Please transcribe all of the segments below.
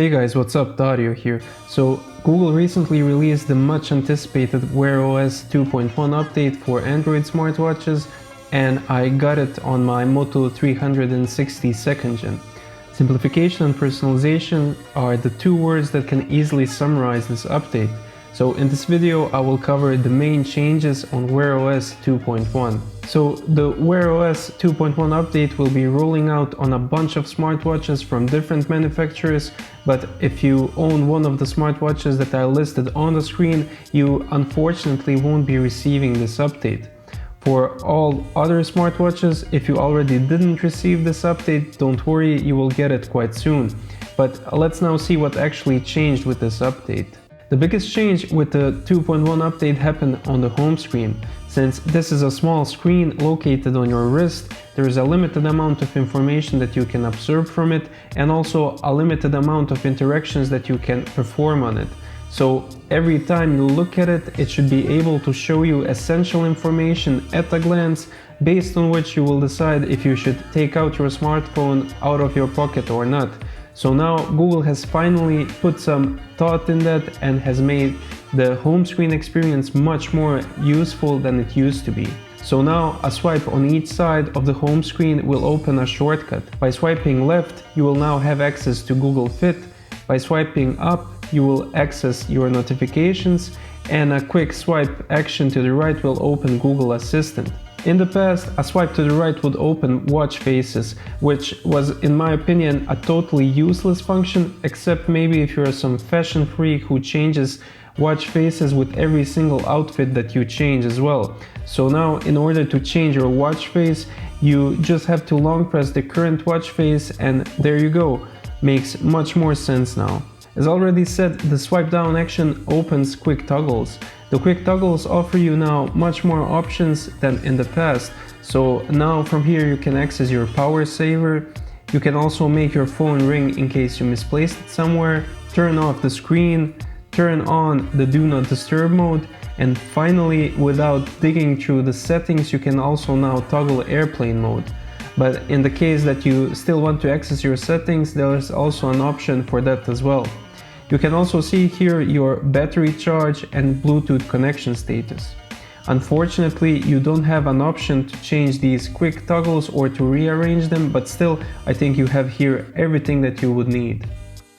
Hey guys, what's up? Dario here. So Google recently released the much anticipated Wear OS 2.1 update for Android smartwatches, and I got it on my Moto 360 2nd gen. Simplification and personalization are the two words that can easily summarize this update. So in this video I will cover the main changes on Wear OS 2.1. So the Wear OS 2.1 update will be rolling out on a bunch of smartwatches from different manufacturers, but if you own one of the smartwatches that are listed on the screen, you unfortunately won't be receiving this update. For all other smartwatches, if you already didn't receive this update, don't worry, you will get it quite soon. But let's now see what actually changed with this update. The biggest change with the 2.1 update happened on the home screen. Since this is a small screen located on your wrist, there is a limited amount of information that you can observe from it, and also a limited amount of interactions that you can perform on it. So every time you look at it, it should be able to show you essential information at a glance, based on which you will decide if you should take out your smartphone out of your pocket or not. So now Google has finally put some thought in that and has made the home screen experience much more useful than it used to be. So now a swipe on each side of the home screen will open a shortcut. By swiping left, you will now have access to Google Fit. By swiping up, you will access your notifications, and a quick swipe action to the right will open Google Assistant. In the past, a swipe to the right would open watch faces, which was, in my opinion, a totally useless function, except maybe if you're some fashion freak who changes watch faces with every single outfit that you change as well. So now, in order to change your watch face, you just have to long press the current watch face, and there you go. Makes much more sense now. As already said, the swipe down action opens quick toggles. The quick toggles offer you now much more options than in the past. So now from here you can access your power saver. You can also make your phone ring in case you misplaced it somewhere, turn off the screen, turn on the do not disturb mode, and finally, without digging through the settings, you can also now toggle airplane mode. But in the case that you still want to access your settings, there is also an option for that as well. You can also see here your battery charge and Bluetooth connection status. Unfortunately, you don't have an option to change these quick toggles or to rearrange them, but still, I think you have here everything that you would need.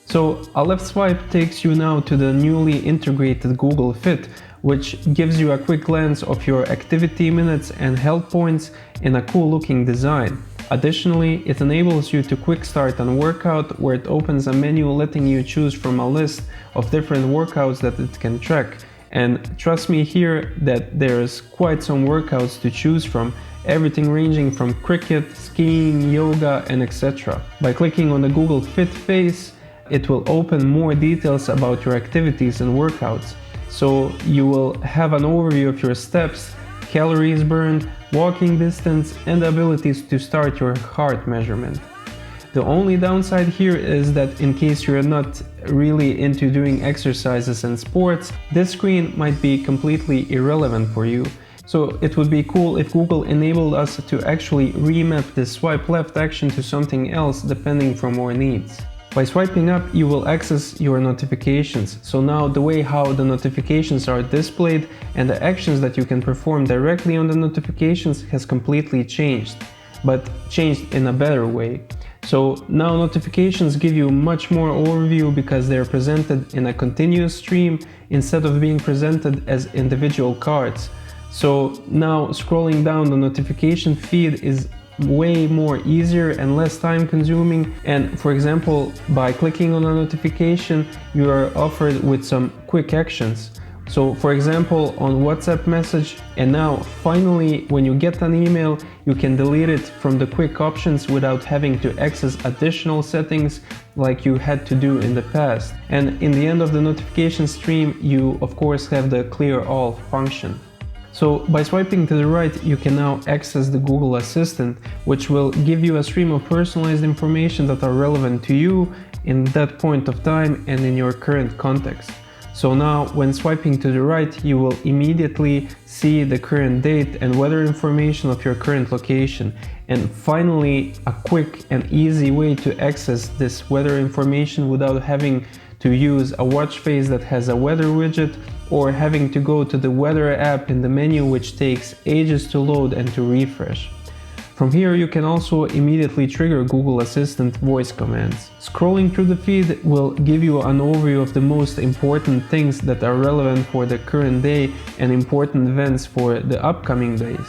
So a left swipe takes you now to the newly integrated Google Fit, which gives you a quick glance of your activity minutes and health points in a cool looking design. Additionally, it enables you to quick start a workout, where it opens a menu letting you choose from a list of different workouts that it can track. And trust me here that there's quite some workouts to choose from, everything ranging from cricket, skiing, yoga, and etc. By clicking on the Google Fit face, it will open more details about your activities and workouts. So you will have an overview of your steps, calories burned, walking distance, and the abilities to start your heart measurement. The only downside here is that in case you're not really into doing exercises and sports, this screen might be completely irrelevant for you. So it would be cool if Google enabled us to actually remap this swipe left action to something else depending from our needs. By swiping up, you will access your notifications. So now the way how the notifications are displayed and the actions that you can perform directly on the notifications has completely changed, but changed in a better way. So now notifications give you much more overview because they are presented in a continuous stream instead of being presented as individual cards. So now scrolling down the notification feed is way more easier and less time consuming, and for example, by clicking on a notification you are offered with some quick actions. So for example, on WhatsApp message, and now finally when you get an email, you can delete it from the quick options without having to access additional settings like you had to do in the past. And in the end of the notification stream, you of course have the clear all function. So by swiping to the right, you can now access the Google Assistant, which will give you a stream of personalized information that are relevant to you in that point of time and in your current context. So now when swiping to the right, you will immediately see the current date and weather information of your current location. And finally, a quick and easy way to access this weather information without having to use a watch face that has a weather widget or having to go to the weather app in the menu, which takes ages to load and to refresh. From here you can also immediately trigger Google Assistant voice commands. Scrolling through the feed will give you an overview of the most important things that are relevant for the current day and important events for the upcoming days.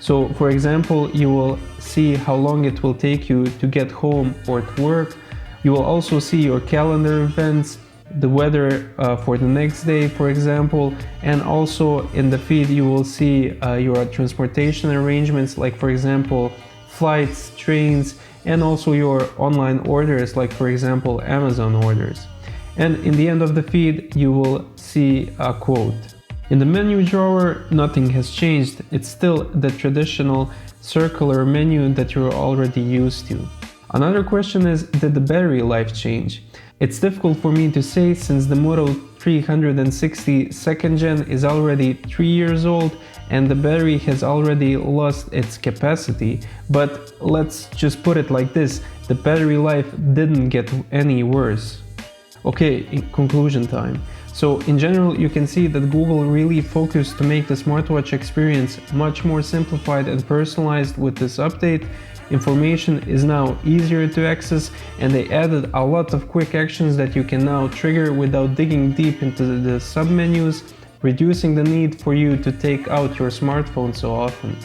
So for example, you will see how long it will take you to get home or to work. You will also see your calendar events, the weather for the next day, for example, and also in the feed you will see your transportation arrangements, like for example flights, trains, and also your online orders, like for example Amazon orders. And in the end of the feed you will see a quote. In the menu drawer, nothing has changed. It's still the traditional circular menu that you're already used to. Another question is, did the battery life change? It's difficult for me to say since the Moto 360 2nd gen is already 3 years old and the battery has already lost its capacity, but let's just put it like this, the battery life didn't get any worse. Okay, in conclusion time. So in general, you can see that Google really focused to make the smartwatch experience much more simplified and personalized with this update. Information is now easier to access, and they added a lot of quick actions that you can now trigger without digging deep into the submenus, reducing the need for you to take out your smartphone so often.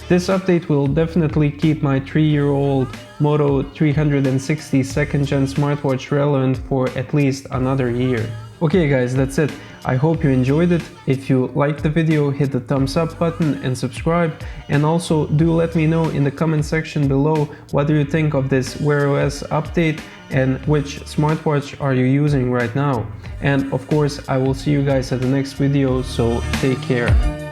This update will definitely keep my 3-year-old Moto 360 2nd gen smartwatch relevant for at least another year. Okay guys, that's it. I hope you enjoyed it. If you liked the video, hit the thumbs up button and subscribe. And also do let me know in the comment section below what do you think of this Wear OS update and which smartwatch are you using right now. And of course, I will see you guys at the next video, so take care.